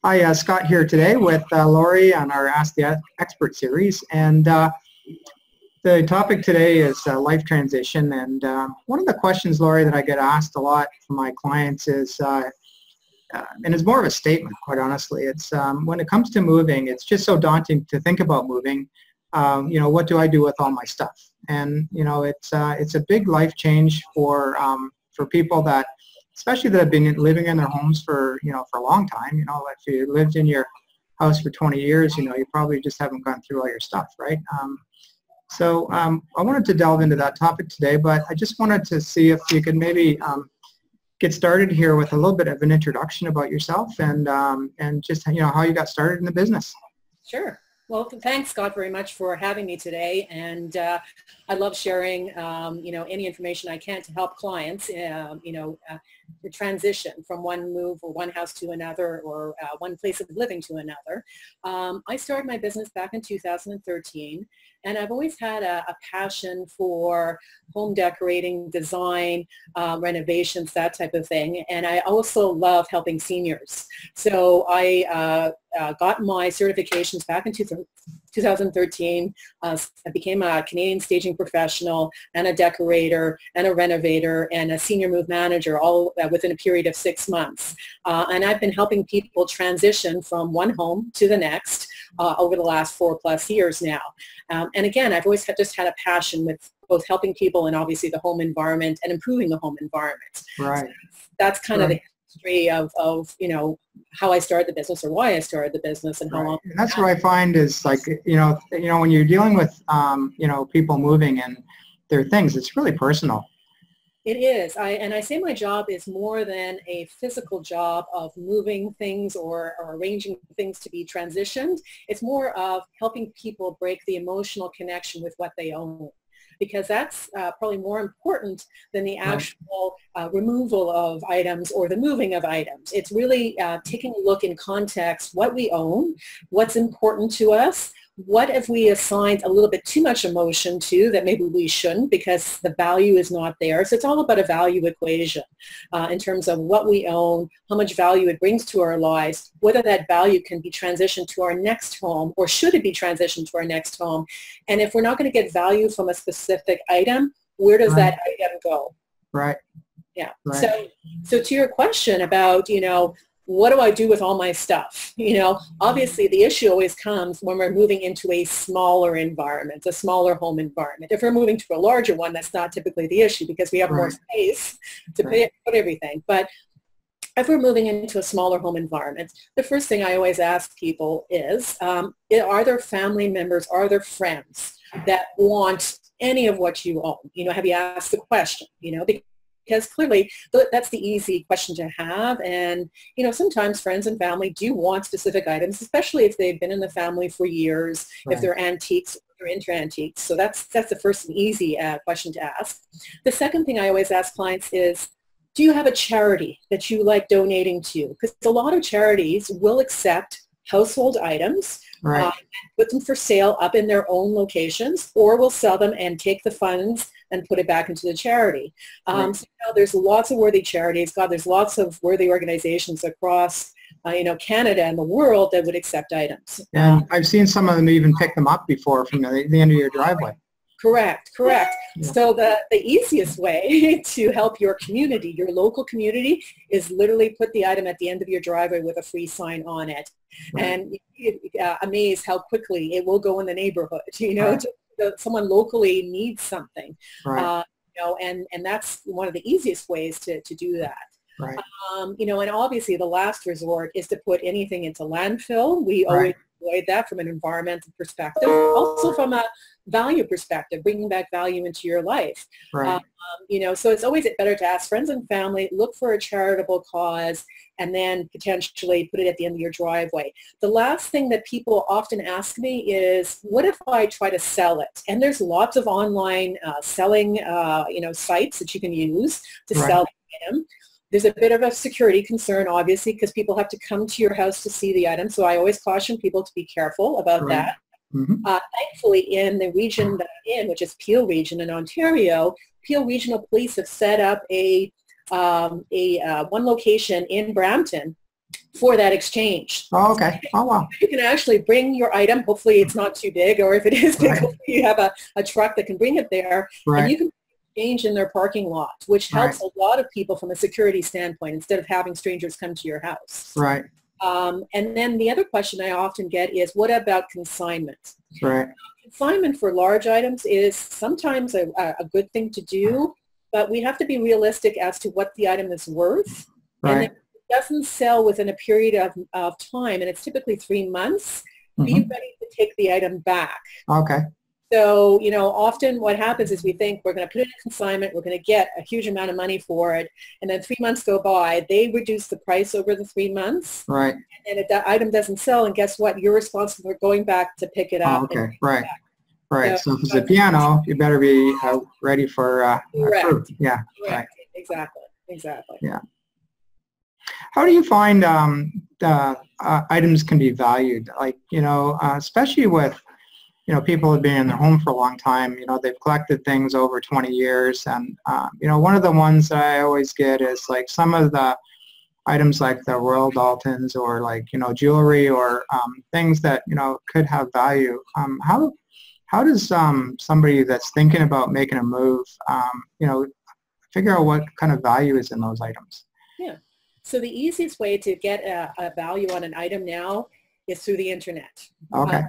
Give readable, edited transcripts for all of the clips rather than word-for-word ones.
Hi, Scott here today with Laurie on our Ask the Expert series. And the topic today is life transition. And one of the questions, Laurie, that I get asked a lot from my clients is, and it's more of a statement, quite honestly, it's when it comes to moving, it's just so daunting to think about moving. What do I do with all my stuff? And, it's a big life change for people that, especially that have been living in their homes for a long time. If you lived in your house for 20 years, you probably just haven't gone through all your stuff, right? I wanted to delve into that topic today, but I just wanted to see if you could maybe get started here with a little bit of an introduction about yourself and just how you got started in the business. Sure. Well, thanks, Scott, very much for having me today. And I love sharing, any information I can to help clients, the transition from one move or one house to another or one place of living to another. I started my business back in 2013, and I've always had a passion for home decorating, design, renovations, that type of thing. And I also love helping seniors. So I got my certifications back in 2013. I became a Canadian staging professional and a decorator and a renovator and a senior move manager, all within a period of 6 months. And I've been helping people transition from one home to the next over the last 4+ years now. And again, I've always just had a passion with both helping people and obviously the home environment and improving the home environment. Right. So that's kind of the history of how I started the business or why I started the business and how long. And that's what I find is like, when you're dealing with, people moving and their things, it's really personal. It is. I say my job is more than a physical job of moving things or arranging things to be transitioned. It's more of helping people break the emotional connection with what they own, because that's probably more important than the actual removal of items or the moving of items. It's really taking a look in context, what we own, what's important to us, what if we assigned a little bit too much emotion to that maybe we shouldn't because the value is not there. So it's all about a value equation in terms of what we own, how much value it brings to our lives, whether that value can be transitioned to our next home or should it be transitioned to our next home. And if we're not going to get value from a specific item, where does that item go? Right. Yeah. Right. So to your question about, what do I do with all my stuff? Obviously the issue always comes when we're moving into a smaller environment, a smaller home environment. If we're moving to a larger one, that's not typically the issue because we have more space to put everything. But if we're moving into a smaller home environment, the first thing I always ask people is, are there family members, are there friends that want any of what you own? Have you asked the question, because clearly that's the easy question to have. And, sometimes friends and family do want specific items, especially if they've been in the family for years, if they're antiques, if they're into antiques. So that's the first and easy question to ask. The second thing I always ask clients is, do you have a charity that you like donating to? Because a lot of charities will accept household items, put them for sale up in their own locations, or will sell them and take the funds and put it back into the charity. So there's lots of worthy charities. There's lots of worthy organizations across Canada and the world that would accept items. And I've seen some of them even pick them up before from the end of your driveway. Correct. Yeah. So the easiest way to help your community, your local community, is literally put the item at the end of your driveway with a free sign on it. And you'd be amazed how quickly it will go in the neighborhood, someone locally needs something, and that's one of the easiest ways to do that. Right. And obviously the last resort is to put anything into landfill. We always avoid that from an environmental perspective, also from a value perspective, bringing back value into your life. So it's always better to ask friends and family, look for a charitable cause, and then potentially put it at the end of your driveway. The last thing that people often ask me is, what if I try to sell it? And there's lots of online selling, sites that you can use to sell the item. There's a bit of a security concern, obviously, because people have to come to your house to see the item. So I always caution people to be careful about that. Thankfully, in the region that I'm in, which is Peel Region in Ontario, Peel Regional Police have set up a one location in Brampton for that exchange. Oh, okay. Oh, wow. You can actually bring your item. Hopefully it's not too big, or if it is big, Right. hopefully you have a truck that can bring it there. Right. And you can exchange in their parking lot, which helps a lot of people from a security standpoint instead of having strangers come to your house. Right. And then the other question I often get is, what about consignment? Right. Consignment for large items is sometimes a good thing to do, but we have to be realistic as to what the item is worth. Right. And if it doesn't sell within a period of time, and it's typically 3 months, be ready to take the item back. Okay. So, you know, often what happens is we think we're going to put it in consignment, we're going to get a huge amount of money for it, and then 3 months go by, they reduce the price over the 3 months, Right. and if that item doesn't sell, and guess what? You're responsible for going back to pick it up. Oh, okay. Right. Right. So if it's a piano, you better be ready for fruit. Yeah. Right. Exactly. Exactly. Yeah. How do you find items can be valued? Like, you know, especially with, you know, people have been in their home for a long time. You know, they've collected things over 20 years. And, you know, one of the ones that I always get is like some of the items like the Royal Daltons or like, you know, jewelry or things that, you know, could have value. How does somebody that's thinking about making a move, you know, figure out what kind of value is in those items? Yeah. So the easiest way to get a value on an item now is through the internet. Okay.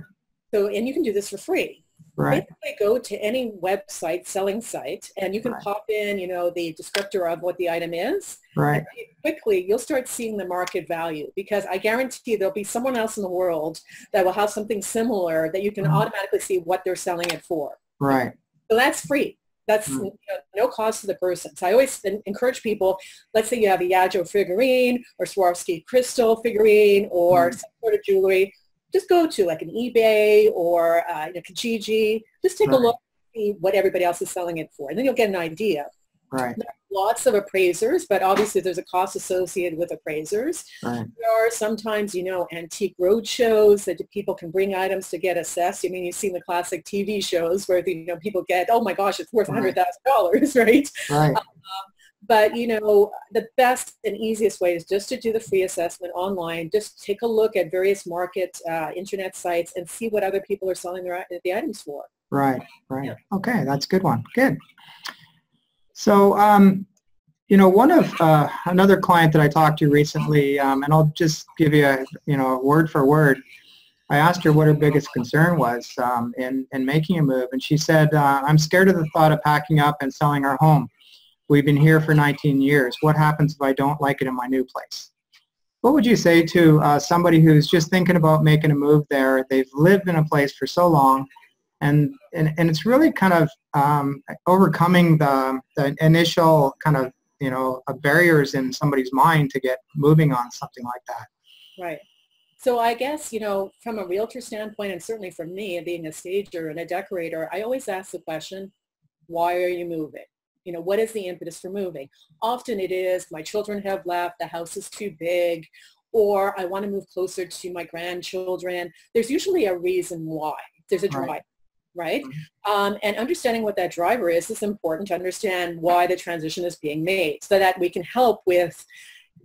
And you can do this for free. Right. Basically go to any website, selling site, and you can pop in, you know, the descriptor of what the item is. Right. And quickly, you'll start seeing the market value, because I guarantee there'll be someone else in the world that will have something similar that you can automatically see what they're selling it for. Right. So that's free. That's you know, no cost to the person. So I always encourage people, let's say you have a Yageo figurine or Swarovski crystal figurine or some sort of jewelry. Just go to like an eBay or you know, Kijiji. Just take a look and see what everybody else is selling it for, and then you'll get an idea. Right. There are lots of appraisers, but obviously there's a cost associated with appraisers. Right. There are sometimes, you know, antique road shows that people can bring items to get assessed. I mean, you've seen the classic TV shows where, you know, people get, oh my gosh, it's worth $100,000, right? Right. But, you know, the best and easiest way is just to do the free assessment online. Just take a look at various market internet sites and see what other people are selling the items for. Right, right. Yeah. Okay, that's a good one. Good. So, you know, one of another client that I talked to recently, and I'll just give you a, you know, word for word. I asked her what her biggest concern was in making a move, and she said, "I'm scared of the thought of packing up and selling our home. We've been here for 19 years. What happens if I don't like it in my new place?" What would you say to somebody who's just thinking about making a move there? They've lived in a place for so long, and it's really kind of overcoming the initial kind of, you know, barriers in somebody's mind to get moving on something like that. Right. So I guess, you know, from a realtor standpoint, and certainly from me and being a stager and a decorator, I always ask the question, why are you moving? You know, what is the impetus for moving? Often it is, my children have left, the house is too big, or I want to move closer to my grandchildren. There's usually a reason why. There's a drive, right? And understanding what that driver is important to understand why the transition is being made so that we can help with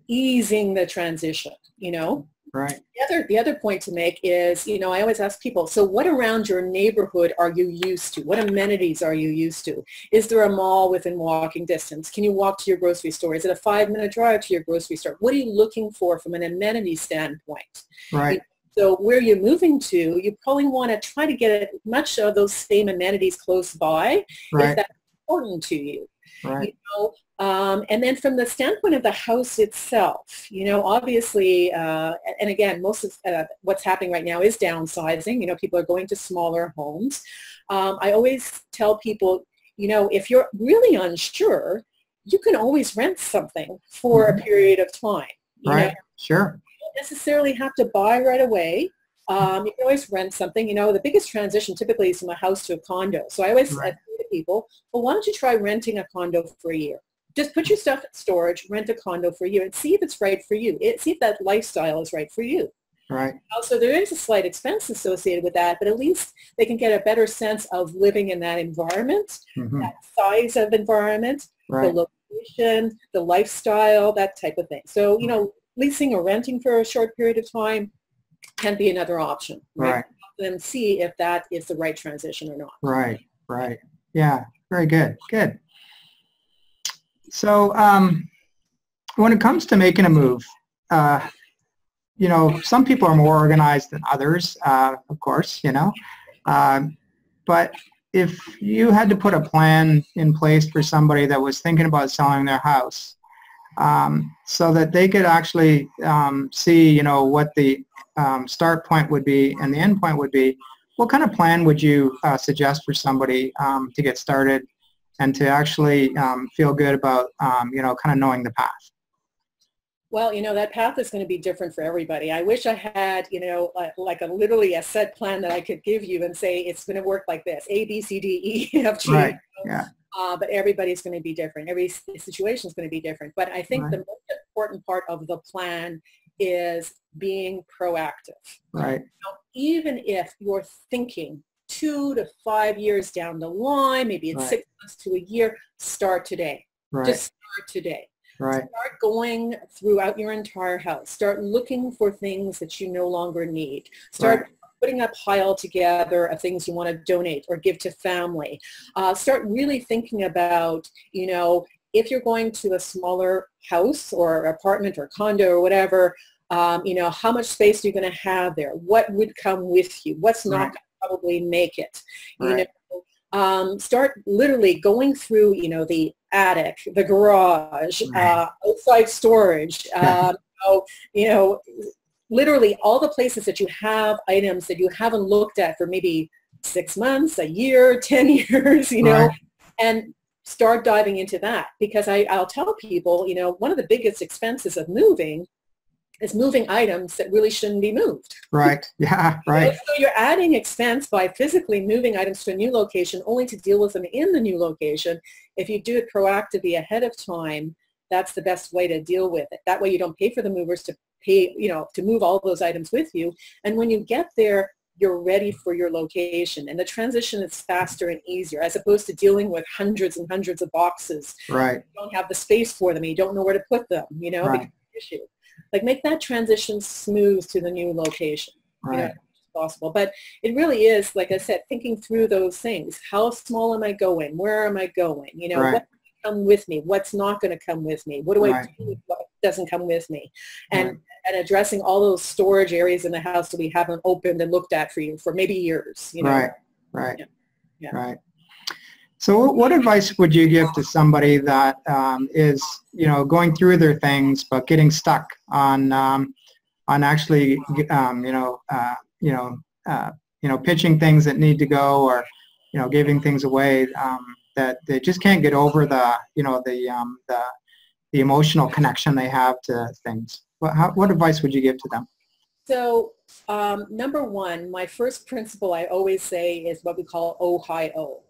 easing the transition, you know? Right. The other point to make is, you know, I always ask people, so what around your neighborhood are you used to? What amenities are you used to? Is there a mall within walking distance? Can you walk to your grocery store? Is it a 5-minute drive to your grocery store? What are you looking for from an amenity standpoint? Right. So where you're moving to, you probably want to try to get as much of those same amenities close by if that's important to you. Right. You know, and then from the standpoint of the house itself, you know, obviously, and again, most of what's happening right now is downsizing. You know, people are going to smaller homes. I always tell people, you know, if you're really unsure, you can always rent something for a period of time. You know? Sure. You don't necessarily have to buy right away. You can always rent something. You know, the biggest transition typically is from a house to a condo. So I always say to people, well, why don't you try renting a condo for a year? Just put your stuff in storage, rent a condo for a year, and see if it's right for you. See if that lifestyle is right for you. Right. Also, there is a slight expense associated with that, but at least they can get a better sense of living in that environment, that size of environment, the location, the lifestyle, that type of thing. So, you know, leasing or renting for a short period of time can be another option, right? Then see if that is the right transition or not. Right, right. Yeah, very good, good. So when it comes to making a move, you know, some people are more organized than others, of course, you know, but if you had to put a plan in place for somebody that was thinking about selling their house, so that they could actually see, you know, what the start point would be and the end point would be, what kind of plan would you suggest for somebody to get started and to actually feel good about, you know, kind of knowing the path? Well, you know, that path is going to be different for everybody. I wish I had, you know, like literally a set plan that I could give you and say it's going to work like this, A, B, C, D, E, F, G. Right, yeah. But everybody's going to be different. Every situation is going to be different. But I think the most important part of the plan is being proactive. Right. Now, even if you're thinking 2 to 5 years down the line, maybe it's 6 months to a year, start today. Just start today. Right. Start going throughout your entire house. Start looking for things that you no longer need. Start putting a pile together of things you want to donate or give to family. Start really thinking about, you know, if you're going to a smaller house or apartment or condo or whatever, you know, how much space are you going to have there? What would come with you? What's not going to probably make it? You know, start literally going through, you know, the attic, the garage, outside storage, you know, literally all the places that you have items that you haven't looked at for maybe 6 months, a year, 10 years, you know, and start diving into that. Because I'll tell people, you know, one of the biggest expenses of moving is moving items that really shouldn't be moved. Right. Yeah. Right. You know, so you're adding expense by physically moving items to a new location only to deal with them in the new location. If you do it proactively ahead of time, that's the best way to deal with it. That way you don't pay for the movers to pay, you know, to move all those items with you. And when you get there, you're ready for your location. And the transition is faster and easier as opposed to dealing with hundreds and hundreds of boxes. Right. You don't have the space for them. You don't know where to put them, you know, because of the issue. Like make that transition smooth to the new location, you know, as possible. But it really is, like I said, thinking through those things. How small am I going? Where am I going? You know, what come with me? What's not going to come with me? What do I do with what doesn't come with me? And addressing all those storage areas in the house that we haven't opened and looked at for you for maybe years. You know? Right. So what advice would you give to somebody that is, you know, going through their things but getting stuck on actually, pitching things that need to go, or, you know, giving things away that they just can't get over the, you know, the emotional connection they have to things? What advice would you give to them? So number one, my first principle I always say is what we call O-hi-O.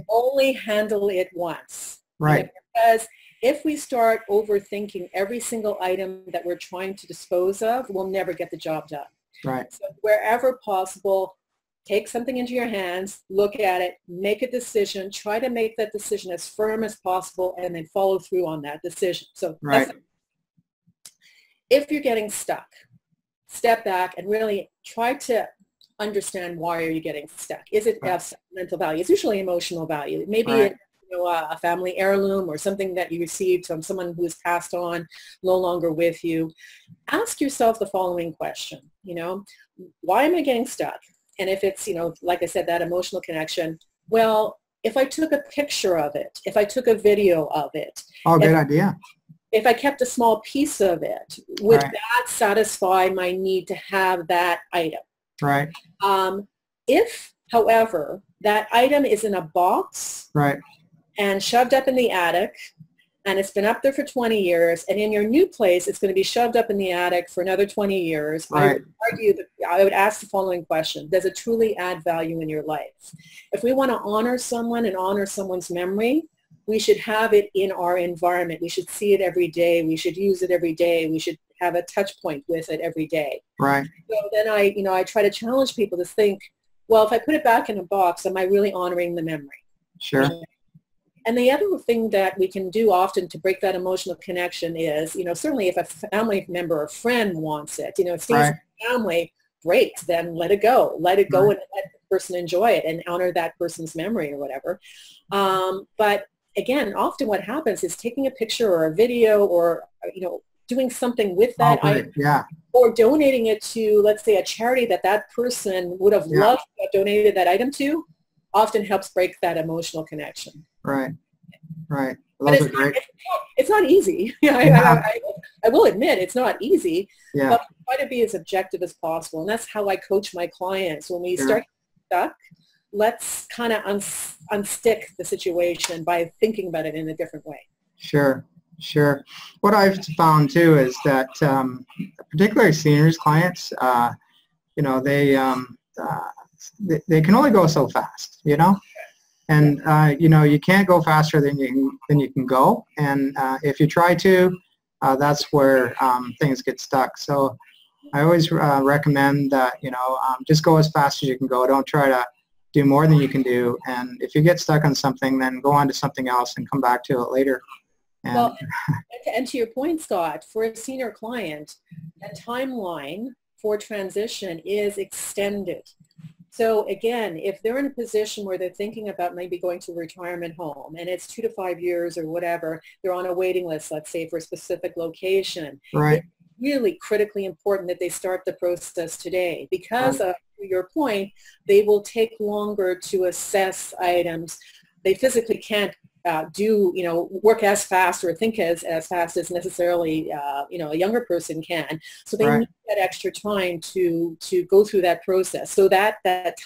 Only handle it once. Right. Because if we start overthinking every single item that we're trying to dispose of, we'll never get the job done. Right. So wherever possible, take something into your hands, look at it, make a decision, try to make that decision as firm as possible, and then follow through on that decision. So if you're getting stuck, step back and really try to understand why are you getting stuck. Is it mental value? It's usually emotional value. Maybe it's, you know, a family heirloom or something that you received from someone who has passed on, no longer with you. Ask yourself the following question, you know, why am I getting stuck? And if it's, you know, like I said, that emotional connection, well, if I took a picture of it, if I took a video of it. Oh, good idea. If I kept a small piece of it, would that satisfy my need to have that item? Right. If, however, that item is in a box and shoved up in the attic, and it's been up there for 20 years, and in your new place, it's going to be shoved up in the attic for another 20 years, I would argue that I would ask the following question: does it truly add value in your life? If we want to honor someone and honor someone's memory, we should have it in our environment. We should see it every day. We should use it every day. We should have a touch point with it every day. Right. So then I try to challenge people to think, well, if I put it back in a box, am I really honoring the memory? Sure. And the other thing that we can do often to break that emotional connection is, certainly if a family member or friend wants it, it stays Right. in the family, great, then let it go. Let it go Right. and let the person enjoy it and honor that person's memory or whatever. But again, often what happens is taking a picture or a video or, doing something with Oh, that great. item Yeah. or donating it to, let's say, a charity that that person would have Yeah. loved to have donated that item to, often helps break that emotional connection. Right. Right. But Those are great. it's not easy. Yeah. I will admit it's not easy, Yeah. but we try to be as objective as possible. And that's how I coach my clients. When we Sure. start stuck, let's kind of unstick the situation by thinking about it in a different way. Sure. Sure. What I've found too is that particularly seniors clients, they can only go so fast, and you can't go faster than you can go, and if you try to, that's where things get stuck. So I always recommend that just go as fast as you can go. Don't try to do more than you can do, and if you get stuck on something, then go on to something else and come back to it later. Well, and to your point, Scott, for a senior client, the timeline for transition is extended. So again, if they're in a position where they're thinking about maybe going to a retirement home and it's 2 to 5 years or whatever, they're on a waiting list, let's say, for a specific location. Right. It's really critically important that they start the process today because, to your point, they will take longer to assess items. They physically can't work as fast or think as fast as necessarily, a younger person can. So they need that extra time to go through that process so that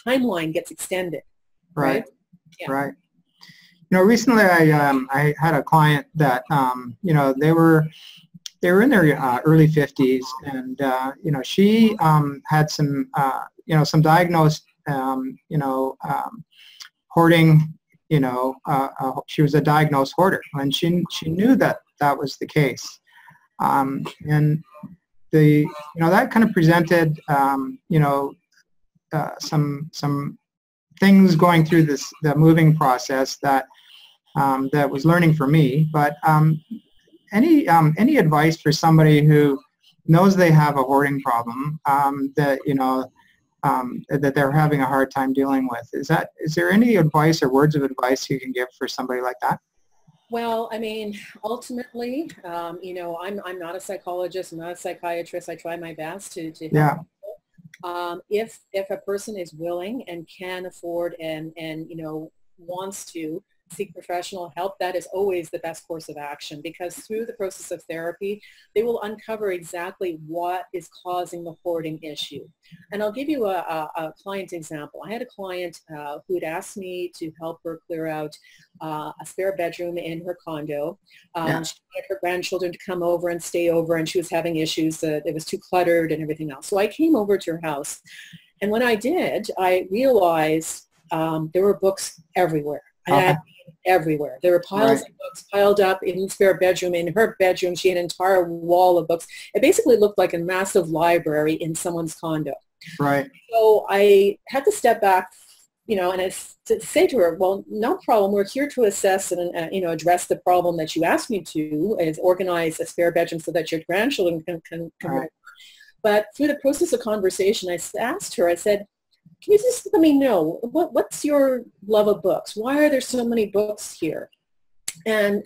timeline gets extended. Right. Yeah. Right. Recently I had a client that, they were in their early 50s, and, she had some, some diagnosed, hoarding. She was a diagnosed hoarder, and she knew that was the case, and that kind of presented some things going through the moving process that was learning for me. But any advice for somebody who knows they have a hoarding problem that they're having a hard time dealing with? Is there any advice or words of advice you can give for somebody like that? Well, I mean, ultimately, I'm not a psychologist, I'm not a psychiatrist. I try my best to help people. If a person is willing and can afford and wants to seek professional help, that is always the best course of action, because through the process of therapy, they will uncover exactly what is causing the hoarding issue. And I'll give you a client example. I had a client who had asked me to help her clear out a spare bedroom in her condo. She wanted her grandchildren to come over and stay over, and she was having issues that it was too cluttered and everything else. So I came over to her house, and when I did, I realized there were books everywhere. Everywhere. There were piles of books piled up in the spare bedroom. In her bedroom, she had an entire wall of books. It basically looked like a massive library in someone's condo. Right. So I had to step back, and I say to her, well, no problem. We're here to assess and, address the problem that you asked me to, is organize a spare bedroom so that your grandchildren can come over. But through the process of conversation, I asked her, I said, can you just let me know, what's your love of books? Why are there so many books here? And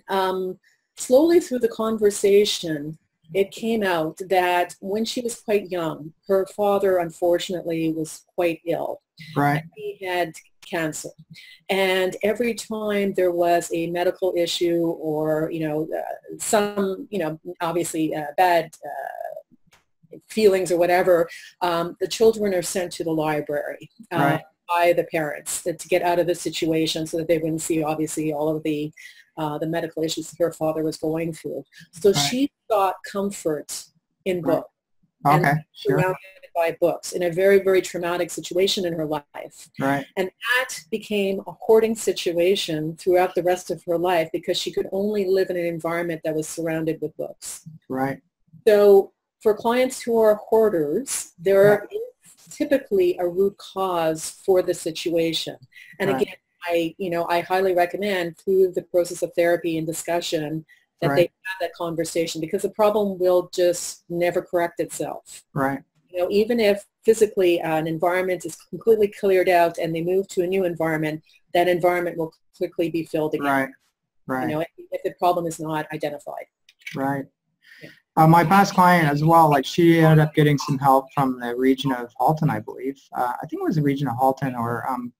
slowly through the conversation, it came out that when she was quite young, her father, unfortunately, was quite ill. Right. He had cancer. And every time there was a medical issue or, some, obviously bad feelings or whatever, the children are sent to the library by the parents to get out of the situation so that they wouldn't see, obviously, all of the medical issues that her father was going through. So she sought comfort in books. Okay, sure. Surrounded by books in a very, very traumatic situation in her life. Right. And that became a hoarding situation throughout the rest of her life because she could only live in an environment that was surrounded with books. Right. So for clients who are hoarders, there is typically a root cause for the situation. And again, I highly recommend through the process of therapy and discussion that they have that conversation, because the problem will just never correct itself. Right. Even if physically an environment is completely cleared out and they move to a new environment, that environment will quickly be filled again. Right. Right. If the problem is not identified. Right. My past client as well, like she ended up getting some help from the region of Halton, I believe. I think it was the region of Halton,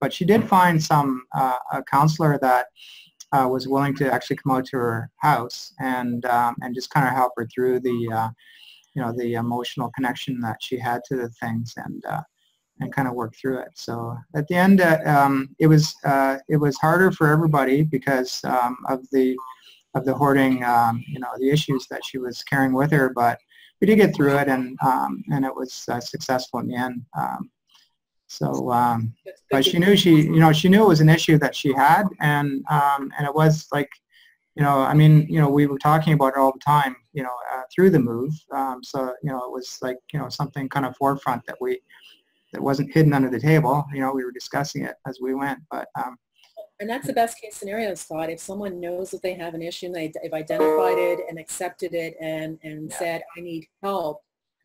but she did find a counselor that was willing to actually come out to her house and just kind of help her through the the emotional connection that she had to the things and kind of work through it. So at the end, it was harder for everybody because of the hoarding, the issues that she was carrying with her, but we did get through it, and it was successful in the end. But she knew she knew it was an issue that she had, and it was like, we were talking about it all the time, through the move. So it was like, something kind of forefront that wasn't hidden under the table. We were discussing it as we went, but. And that's the best case scenario, Scott. If someone knows that they have an issue and they've identified it and accepted it and said, I need help,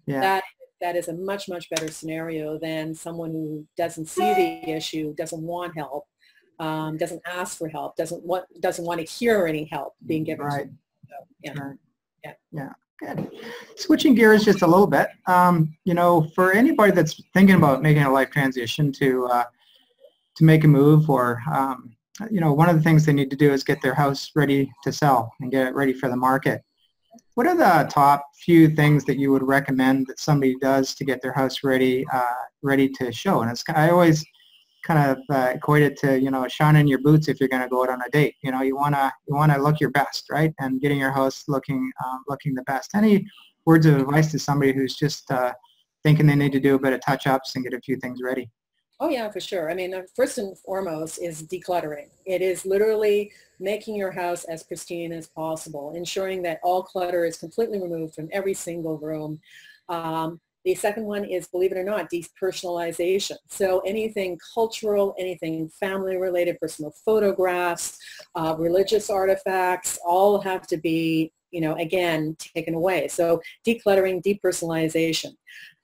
that is a much, much better scenario than someone who doesn't see the issue, doesn't want help, doesn't ask for help, doesn't want to hear any help being given to them. So, yeah. Good. Switching gears just a little bit, for anybody that's thinking about making a life transition to make a move, or one of the things they need to do is get their house ready to sell and get it ready for the market. What are the top few things that you would recommend that somebody does to get their house ready to show? And I always kind of equate it to, shining your boots if you're going to go out on a date. You want to look your best, right? And getting your house looking the best. Any words of advice to somebody who's just thinking they need to do a bit of touch-ups and get a few things ready? Oh, yeah, for sure. I mean, first and foremost is decluttering. It is literally making your house as pristine as possible, ensuring that all clutter is completely removed from every single room. The second one is, believe it or not, depersonalization. So anything cultural, anything family-related, personal photographs, religious artifacts, all have to be, again, taken away. So decluttering, depersonalization.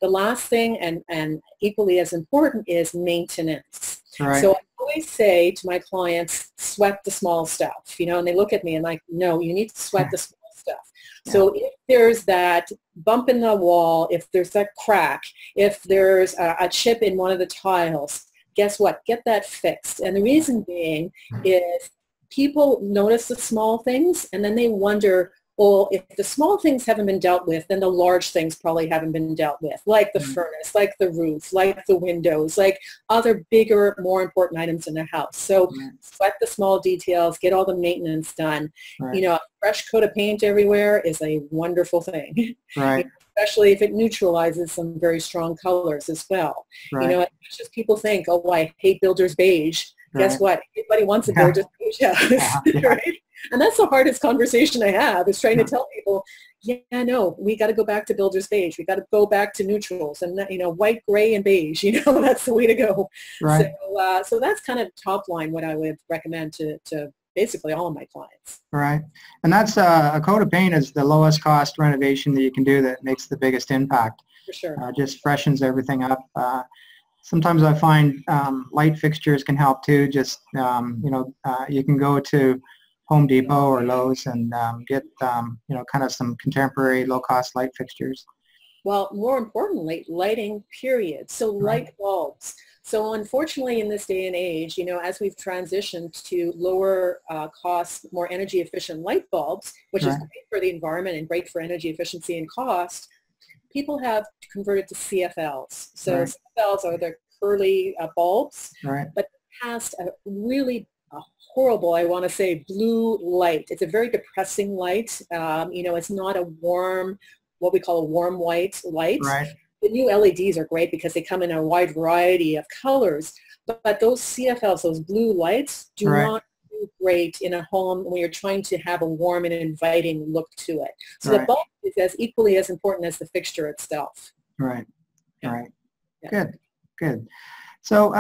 The last thing, and equally as important, is maintenance. Right. So I always say to my clients, sweat the small stuff, and they look at me and like, no, you need to sweat the small stuff. Yeah. So if there's that bump in the wall, if there's that crack, if there's a chip in one of the tiles, guess what? Get that fixed. And the reason being is people notice the small things and then they wonder, well, if the small things haven't been dealt with, then the large things probably haven't been dealt with, like the furnace, like the roof, like the windows, like other bigger, more important items in the house. So sweat the small details, get all the maintenance done. Right. A fresh coat of paint everywhere is a wonderful thing. Right. Especially if it neutralizes some very strong colors as well. Right. It's just people think, oh, I hate builder's beige. Right. Guess what? Everybody wants a builder's beige house, right? And that's the hardest conversation I have, is trying to tell people, no, we got to go back to builder's beige. We got to go back to neutrals and, white, gray, and beige. That's the way to go. Right. So that's kind of top line what I would recommend to basically all of my clients. Right. And that's a coat of paint is the lowest cost renovation that you can do that makes the biggest impact. For sure. Just freshens everything up. Sometimes I find light fixtures can help too. Just, you can go to Home Depot or Lowe's and get, kind of some contemporary low-cost light fixtures. Well, more importantly, lighting, period. So light bulbs. So unfortunately, in this day and age, as we've transitioned to lower cost, more energy efficient light bulbs, which is great for the environment and great for energy efficiency and cost, people have converted to CFLs. So CFLs are the curly bulbs, but cast a really horrible, I want to say, blue light. It's a very depressing light. It's not a warm, what we call a warm white light. Right. The new LEDs are great because they come in a wide variety of colors, but those CFLs, those blue lights, do not do great in a home when you're trying to have a warm and inviting look to it. So the bulb is as equally as important as the fixture itself. Right. Right. Yeah. Good. So,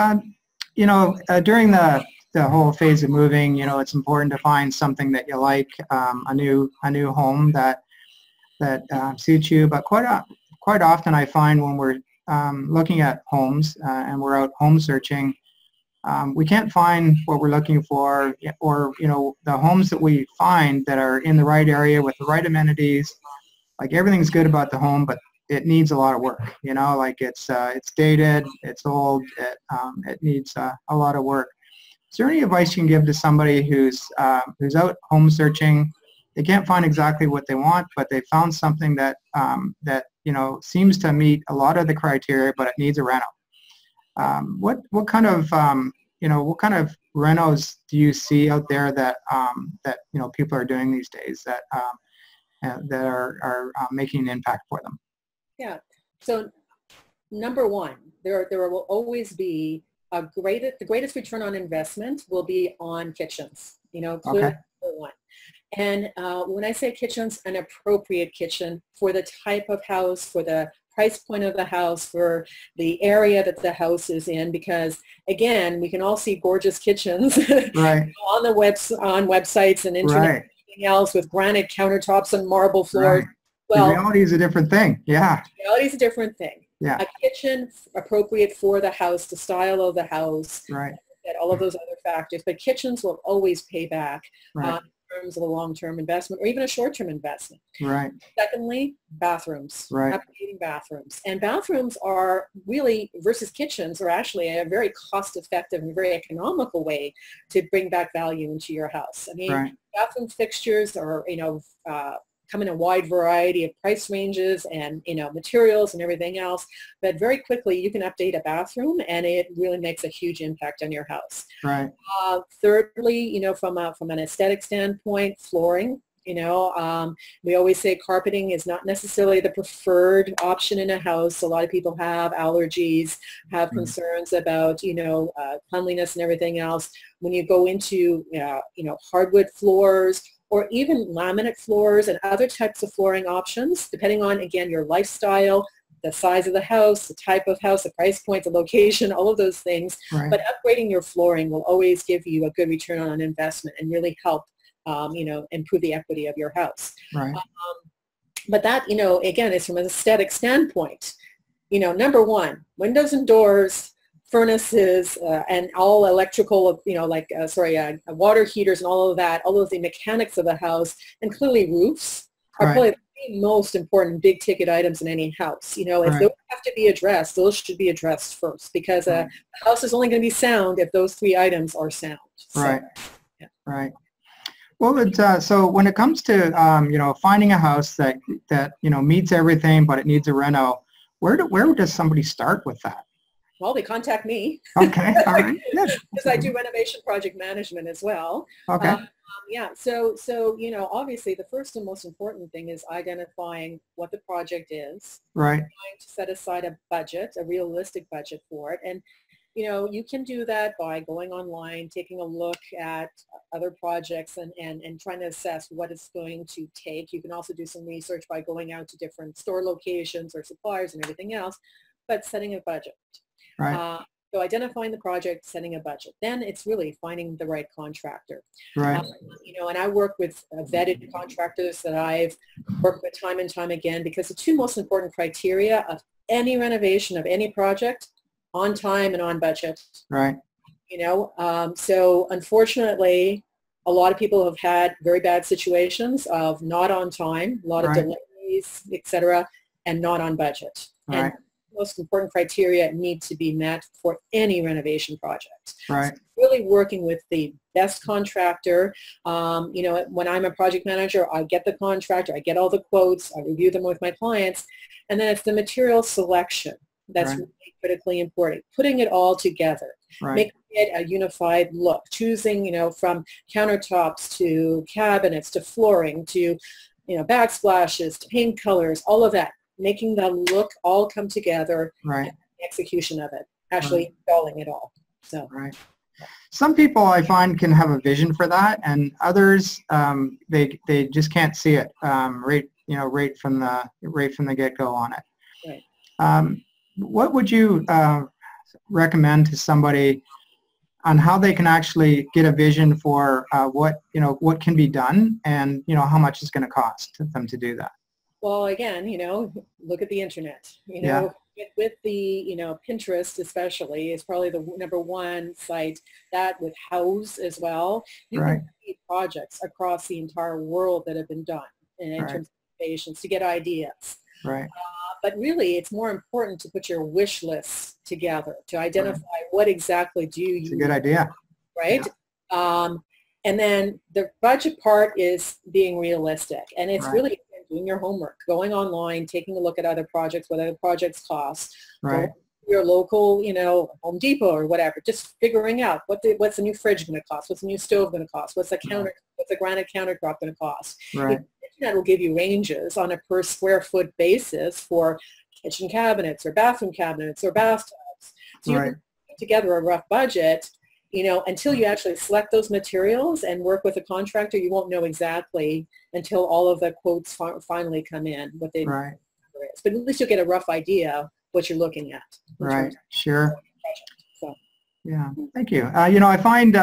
during the the whole phase of moving, you know, it's important to find something that you like, a new home that suits you. But quite often I find when we're looking at homes and we're out home searching, we can't find what we're looking for, or, you know, the homes that we find that are in the right area with the right amenities, like everything's good about the home, but it needs a lot of work, you know, like it's dated, it's old, it needs a lot of work. Is there any advice you can give to somebody who's out home searching? They can't find exactly what they want, but they found something that you know, seems to meet a lot of the criteria, but it needs a reno. What kind of you know, what kind of renos do you see out there that you know, people are doing these days that are making an impact for them? Yeah. So number one, there will always be the greatest return on investment will be on kitchens. You know, clearly Okay. number one. And when I say kitchens, an appropriate kitchen for the type of house, for the price point of the house, for the area that the house is in, because again, we can all see gorgeous kitchens Right. on websites and internet, Right. and everything else, with granite countertops and marble floors. Right. Well, the reality is a different thing. Yeah. reality is a different thing. Yeah. A kitchen appropriate for the house, the style of the house, Right. and all of those other factors. But kitchens will always pay back Right. in terms of a long-term investment or even a short-term investment. Right. Secondly, bathrooms. Right. Updating bathrooms. And bathrooms are really, versus kitchens, are actually a very cost-effective and very economical way to bring back value into your house. I mean, Right. bathroom fixtures are, you know, come in a wide variety of price ranges and, you know, materials and everything else. But very quickly, you can update a bathroom, and it really makes a huge impact on your house. Right. Thirdly, you know, from an aesthetic standpoint, flooring. You know, we always say carpeting is not necessarily the preferred option in a house. A lot of people have allergies, have concerns about, you know, cleanliness and everything else. When you go into, you know, hardwood floors, or even laminate floors and other types of flooring options, depending on, again, your lifestyle, the size of the house, the type of house, the price point, the location, all of those things. Right. But upgrading your flooring will always give you a good return on an investment and really help, you know, improve the equity of your house. Right. But that, you know, again, is from an aesthetic standpoint. You know, number one, windows and doors, furnaces, and all electrical, you know, like, water heaters and all of that, all of the mechanics of the house, and clearly roofs are Right. probably the most important big ticket items in any house. You know, if Right. those have to be addressed, those should be addressed first, because a house is only going to be sound if those three items are sound. So, Right. yeah. Right. Well, so when it comes to you know, finding a house that you know, meets everything, but it needs a reno, where does somebody start with that? Well, they contact me. Okay. All right. Good. Because I do renovation project management as well. Okay. Yeah. So, you know, obviously the first and most important thing is identifying what the project is. Right. Trying to set aside a budget, a realistic budget for it. And, you know, you can do that by going online, taking a look at other projects and trying to assess what it's going to take. You can also do some research by going out to different store locations or suppliers and everything else, but setting a budget. Right. So identifying the project, setting a budget. Then it's really finding the right contractor. Right. You know, and I work with vetted contractors that I've worked with time and time again, because the two most important criteria of any renovation of any project: on time and on budget. Right. You know, so unfortunately, a lot of people have had very bad situations of not on time, a lot of Right. delays, etc., and not on budget. Right. And most important criteria need to be met for any renovation project. Right. So really working with the best contractor. You know, when I'm a project manager, I get the contractor, I get all the quotes, I review them with my clients, and then it's the material selection that's Right. really critically important. Putting it all together, Right. making it a unified look, choosing, you know, from countertops to cabinets to flooring to, you know, backsplashes to paint colors, all of that. Making the look all come together, Right. and the execution of it, actually installing it all. So, Right. Some people I find can have a vision for that, and others they just can't see it right from the get-go on it. right. What would you recommend to somebody on how they can actually get a vision for what can be done, and how much it's going to cost them to do that. Well, again, look at the internet. Yeah. With the Pinterest especially is probably the number one site, that with House as well. You Right. can see projects across the entire world that have been done in Right. terms of innovations to get ideas. Right. But really, it's more important to put your wish list together to identify what exactly do you. It's a good idea. Right. Yeah. And then the budget part is being realistic, and it's really doing your homework, going online, taking a look at other projects, what other projects cost, right. Your local, Home Depot or whatever, just figuring out what's the new fridge going to cost, what's the new stove going to cost, what's the granite countertop going to cost. Right. The internet will give you ranges on a per square foot basis for kitchen cabinets or bathroom cabinets or bathtubs. So you can put together a rough budget. Until you actually select those materials and work with a contractor, you won't know exactly until all of the quotes finally come in what they is. But at least you'll get a rough idea what you're looking at. Right. Sure. So. Yeah. Thank you. I find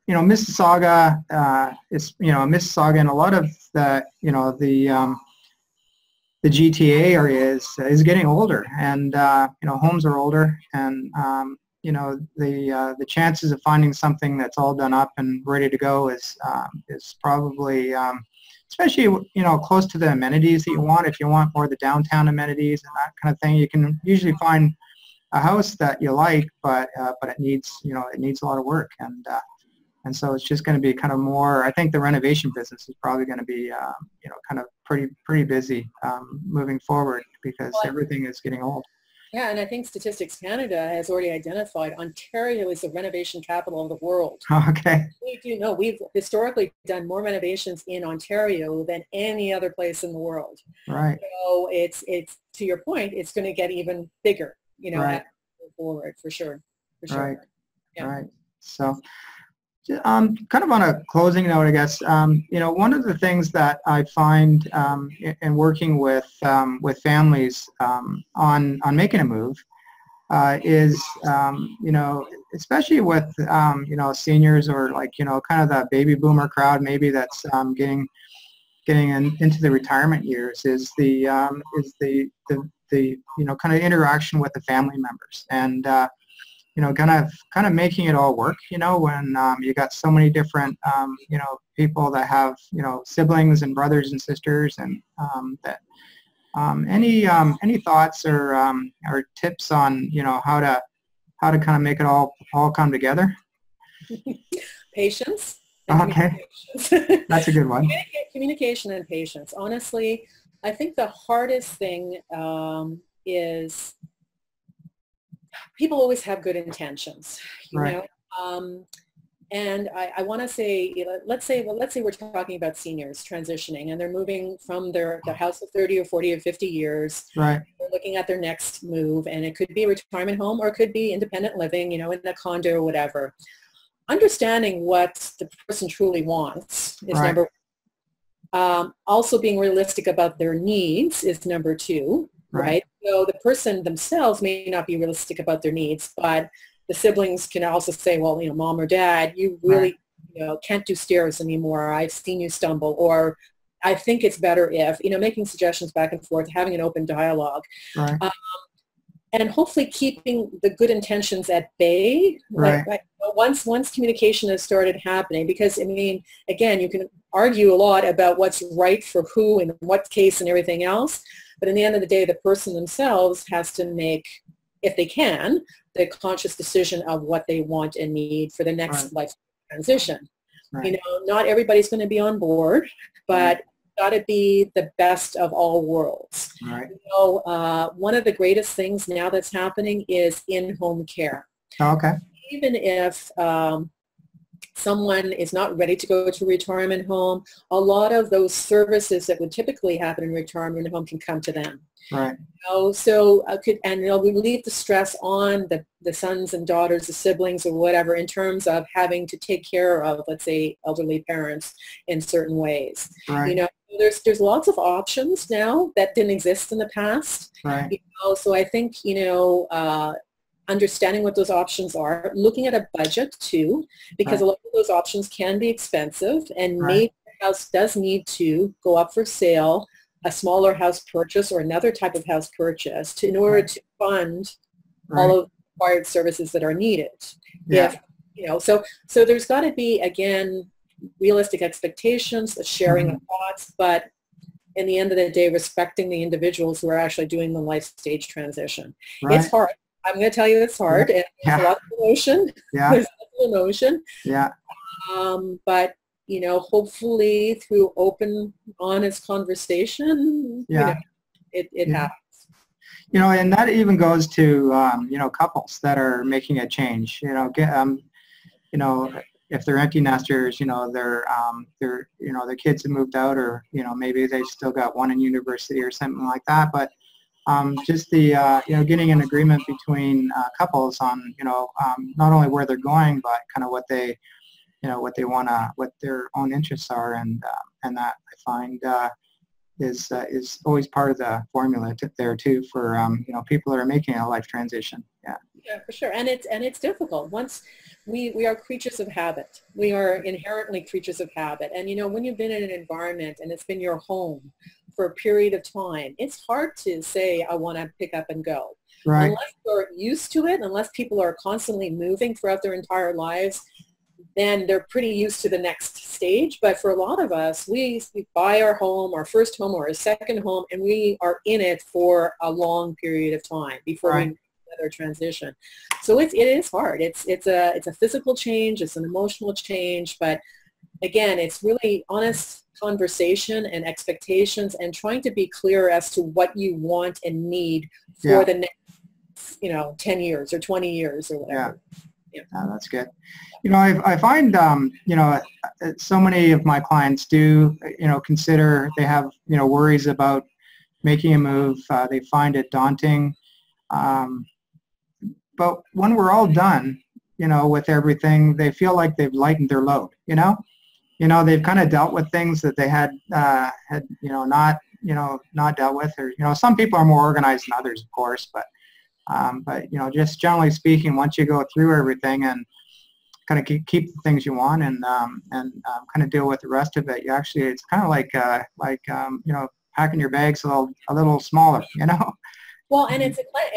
Mississauga is Mississauga, and a lot of the the GTA area is getting older, and homes are older, and the chances of finding something that's all done up and ready to go is probably, especially close to the amenities that you want. If you want more of the downtown amenities and that kind of thing, you can usually find a house that you like, but it needs a lot of work, and so it's just going to be kind of more. I think the renovation business is probably going to be kind of pretty busy moving forward, because everything is getting old. Yeah, and I think Statistics Canada has already identified Ontario is the renovation capital of the world. Okay. We do know we've historically done more renovations in Ontario than any other place in the world. Right. So it's to your point, it's going to get even bigger, moving forward for sure. Right. Yeah. Right. So, kind of on a closing note, I guess, one of the things that I find in working with families on making a move is, especially with, seniors, or kind of that baby boomer crowd, maybe that's getting into the retirement years, is the kind of interaction with the family members, and kind of making it all work, when you got so many different, people that have, siblings and brothers and sisters, and that any thoughts or tips on, how to kind of make it all come together? Patience. Okay. That's a good one. Communication and patience. Honestly, I think the hardest thing is people always have good intentions, you know. And I want to say, let's say we're talking about seniors transitioning, and they're moving from their house of 30 or 40 or 50 years. Right. They're looking at their next move, and it could be a retirement home, or it could be independent living, in a condo or whatever. Understanding what the person truly wants is number one. Also being realistic about their needs is number two. Right. So the person themselves may not be realistic about their needs, but the siblings can also say, well, mom or dad, you really, can't do stairs anymore. I've seen you stumble, or I think it's better if, making suggestions back and forth, having an open dialogue. Right. And hopefully keeping the good intentions at bay. Right. Once communication has started happening, because again, you can argue a lot about what's right for who and what case and everything else. But in the end of the day, the person themselves has to make, if they can, the conscious decision of what they want and need for the next life transition. Right. Not everybody's going to be on board, but got to be the best of all worlds. Right. One of the greatest things now that's happening is in-home care. Okay. Even if someone is not ready to go to a retirement home, a lot of those services that would typically happen in a retirement home can come to them. Right. So they'll relieve the stress on the sons and daughters, the siblings or whatever, in terms of having to take care of, let's say, elderly parents in certain ways. Right. There's lots of options now that didn't exist in the past. Right. So I think, understanding what those options are, looking at a budget too, because a lot of those options can be expensive, and maybe the house does need to go up for sale, a smaller house purchase or another type of house purchase in order to fund all of the required services that are needed. If, so there's got to be, again, realistic expectations, the sharing of thoughts, but in the end of the day, respecting the individuals who are actually doing the life stage transition. It's hard. I'm going to tell you it's hard. And there's a lot of emotion. There's a lot of emotion. But, you know, hopefully through open, honest conversation, you know, it happens. You know, and that even goes to, you know, couples that are making a change, you know, if they're empty nesters, you know, you know, their kids have moved out, or, you know, maybe they still got one in university or something like that. But just the, you know, getting an agreement between couples on, you know, not only where they're going, but kind of what they, you know, what they want to, what their own interests are. And that I find is always part of the formula there too for, you know, people that are making a life transition. Yeah, for sure. And it's difficult. Once we are creatures of habit. We are inherently creatures of habit. And, you know, when you've been in an environment and it's been your home for a period of time, it's hard to say, I want to pick up and go. Unless you're used to it, unless people are constantly moving throughout their entire lives, then they're pretty used to the next stage. But for a lot of us, we buy our home, our first home or a second home, and we are in it for a long period of time before we another transition. So it is hard. It's a physical change, it's an emotional change, but again, it's really honest conversation and expectations and trying to be clear as to what you want and need for the next, you know, 10 years or 20 years or whatever. That's good. You know, I find, you know, so many of my clients do, you know, consider, they have, you know, worries about making a move. They find it daunting. But when we're all done, you know, with everything, they feel like they've lightened their load, you know? You know, they've kind of dealt with things that they had, you know, not dealt with, or, you know, some people are more organized than others, of course, but, you know, just generally speaking, once you go through everything and kind of keep the things you want and kind of deal with the rest of it, you actually, it's kind of like, you know, packing your bags a little smaller, you know? Well, and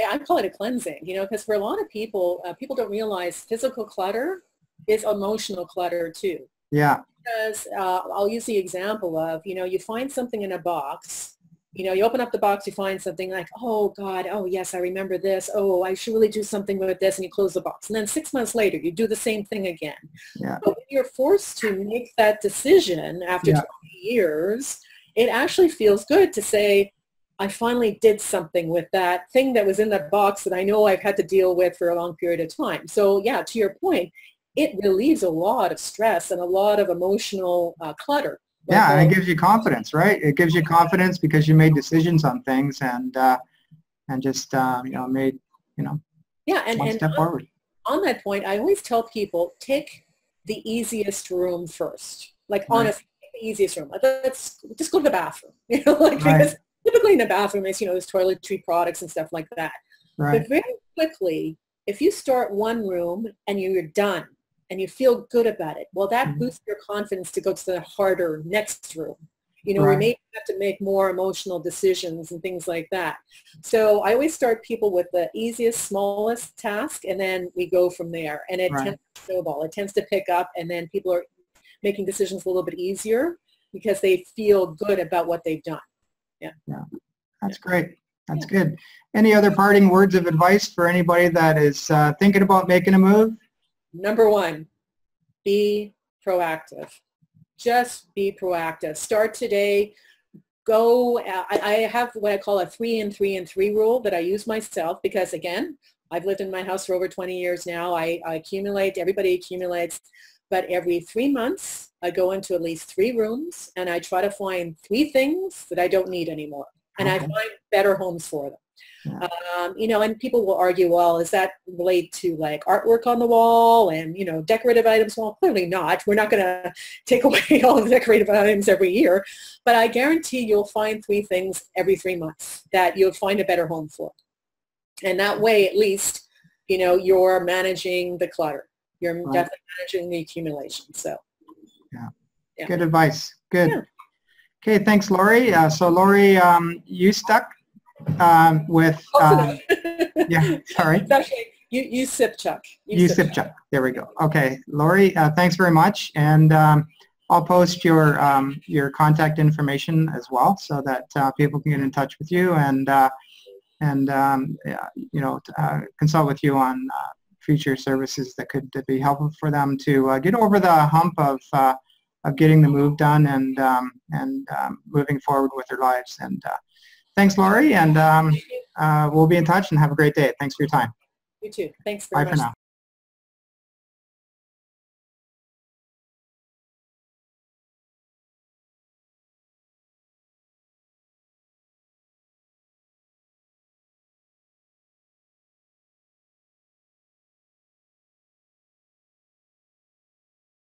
I call it a cleansing, you know, because for a lot of people, people don't realize physical clutter is emotional clutter too. Because I'll use the example of, you know, you find something in a box, you know, you open up the box, you find something like, oh God, oh yes, I remember this. Oh, I should really do something with this. And you close the box. And then 6 months later, you do the same thing again. But when you're forced to make that decision after 20 years, it actually feels good to say, I finally did something with that thing that was in the box that I know I've had to deal with for a long period of time. So yeah, to your point, it relieves a lot of stress and a lot of emotional clutter. And it gives you confidence, right? It gives you confidence because you made decisions on things and just, you know, made, you know, one step forward. On that point, I always tell people, take the easiest room first. Like honestly, the easiest room. Like, let's just go to the bathroom, you know, like because typically in the bathroom, there's, you know, there's toiletry products and stuff like that. But very quickly, if you start one room and you're done and you feel good about it, well, that boosts your confidence to go to the harder next room. You know, we may have to make more emotional decisions and things like that. So I always start people with the easiest, smallest task, and then we go from there. And it tends to snowball. It tends to pick up, and then people are making decisions a little bit easier because they feel good about what they've done. That's great. That's good. Any other parting words of advice for anybody that is thinking about making a move? Number one, be proactive. Just be proactive. Start today. Go. I have what I call a 3 and 3 and 3 rule that I use myself because, again, I've lived in my house for over 20 years now. I accumulate. Everybody accumulates. But every 3 months, I go into at least 3 rooms, and I try to find 3 things that I don't need anymore. And I find better homes for them. You know, and people will argue, well, is that relate to like artwork on the wall and, you know, decorative items? Well, clearly not. We're not going to take away all the decorative items every year. But I guarantee you'll find 3 things every 3 months that you'll find a better home for. And that way, at least, you know, you're managing the clutter. You're Right. definitely managing the accumulation. So, Yeah. Yeah. Good advice. Good. Yeah. Okay, thanks, Laurie. So Laurie Usypchuk with, yeah, sorry. It's actually Usypchuk. Usypchuk. There we go. Okay, Laurie, thanks very much. And I'll post your contact information as well so that people can get in touch with you and you know, consult with you on future services that could be helpful for them to get over the hump of getting the move done and moving forward with their lives. And thanks, Laurie, and we'll be in touch and have a great day. Thanks for your time. You too. Thanks very Bye much. for now.